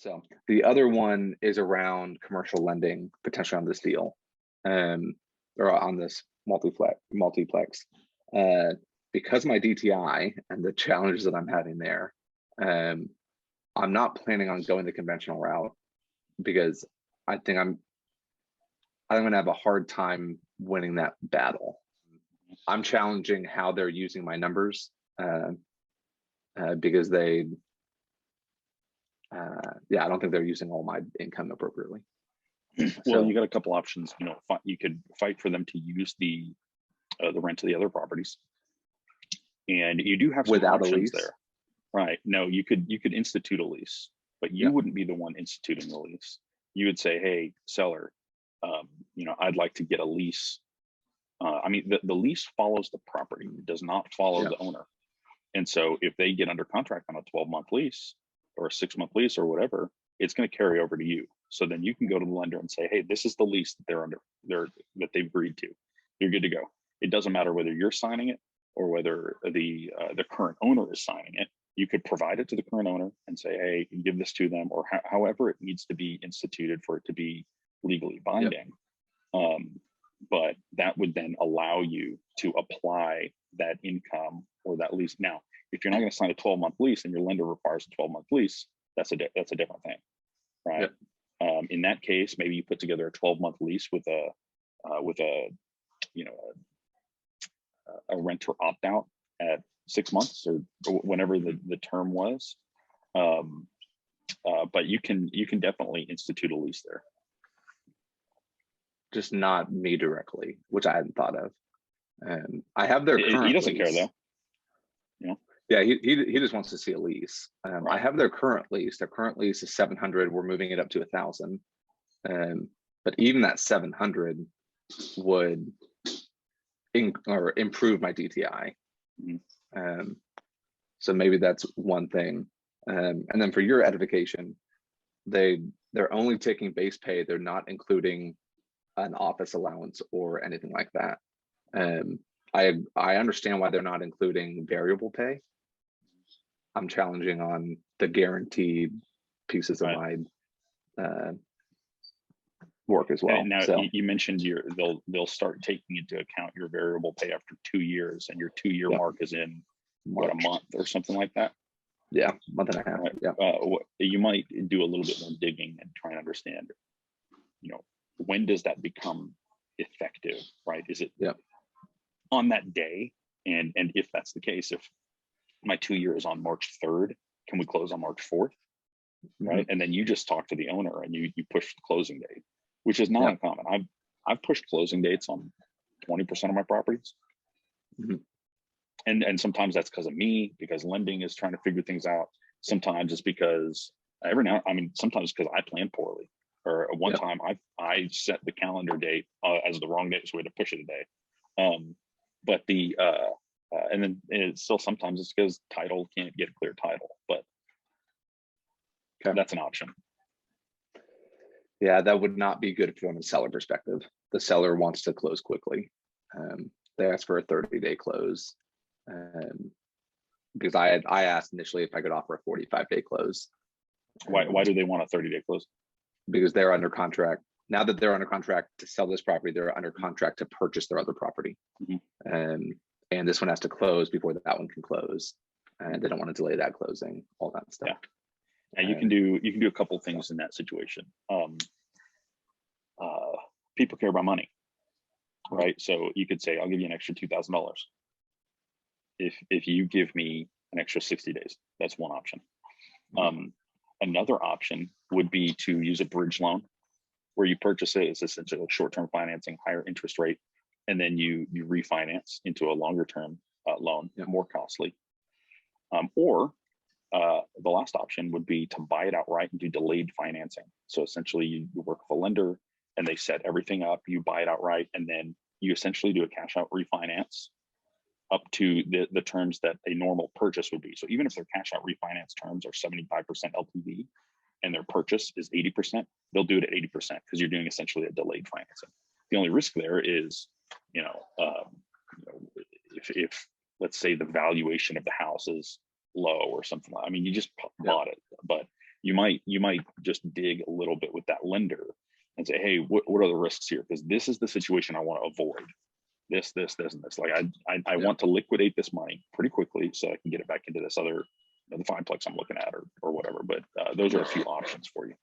So the other one is around commercial lending, potentially on this deal, or on this multiplex. Because my DTI and the challenges that I'm having there, I'm not planning on going the conventional route because I think I'm going to have a hard time winning that battle. I'm challenging how they're using my numbers because they, I don't think they're using all my income appropriately. Well, you got a couple options. You know, you could fight for them to use the rent of the other properties, and you do have some without options a lease there, right? No, you could institute a lease, but you wouldn't be the one instituting the lease. You would say, "Hey, seller, you know, I'd like to get a lease." I mean, the lease follows the property; it does not follow the owner. And so, if they get under contract on a 12-month lease or a 6-month lease or whatever, it's going to carry over to you. So then you can go to the lender and say, "Hey, this is the lease that that they've agreed to. You're good to go." It doesn't matter whether you're signing it or whether the current owner is signing it. You could provide it to the current owner and say, "Hey, give this to them," or however it needs to be instituted for it to be legally binding. But that would then allow you to apply that income or that lease. Now, if you're not going to sign a 12-month lease and your lender requires a 12-month lease, that's a different thing, right? In that case, maybe you put together a 12-month lease with a renter opt out at 6 months or whenever the term was. But you can definitely institute a lease there. Just not me directly, which I hadn't thought of. I have their current he doesn't lease. care though. Yeah. Yeah, he just wants to see a lease. Right. I have their current lease. Their current lease is 700. We're moving it up to 1,000. But even that 700 would improve my DTI. So maybe that's one thing. And then for your edification, they're only taking base pay. They're not including an office allowance or anything like that. I understand why they're not including variable pay. I'm challenging on the guaranteed pieces of my work as well. And now you mentioned they'll start taking into account your variable pay after 2 years, and your 2-year mark is in a month or something like that. Yeah, month and a half. You might do a little bit more digging and try and understand, you know, when does that become effective, right? Is it on that day? And if that's the case, if my 2 year is on March 3rd, can we close on March 4th? Right. And then you just talk to the owner and you push the closing date, which is not uncommon. I've pushed closing dates on 20% of my properties. And sometimes that's because of me, because lending is trying to figure things out. Sometimes it's because sometimes because I plan poorly. Or one time I set the calendar date as the wrong date, so we had to push it a day. But and then it's still sometimes it's because title can't get a clear title, but that's an option. Yeah, that would not be good from a seller perspective. The seller wants to close quickly. They asked for a 30-day close because I asked initially if I could offer a 45-day close. Why do they want a 30-day close? Because they're under contract. Now that they're under contract to sell this property, they're under contract to purchase their other property. And this one has to close before that one can close. And they don't want to delay that closing, all that stuff. And you can do a couple things in that situation. People care about money, right? So you could say, I'll give you an extra $2,000 if you give me an extra 60 days. That's one option. Another option would be to use a bridge loan, where you purchase it as essentially short-term financing, higher interest rate, and then you refinance into a longer-term loan, more costly. Or the last option would be to buy it outright and do delayed financing. So essentially, you work with a lender, and they set everything up. You buy it outright, and then you essentially do a cash-out refinance up to the terms that a normal purchase would be. So even if their cash out refinance terms are 75% LTV and their purchase is 80%, they'll do it at 80% because you're doing essentially a delayed financing. The only risk there is, if let's say the valuation of the house is low or something, you just bought it, but you might just dig a little bit with that lender and say, hey, what are the risks here? Because this is the situation I want to avoid. This, and this. Like I want to liquidate this money pretty quickly so I can get it back into this other, the 5-plex I'm looking at, or whatever. But those are a few options for you.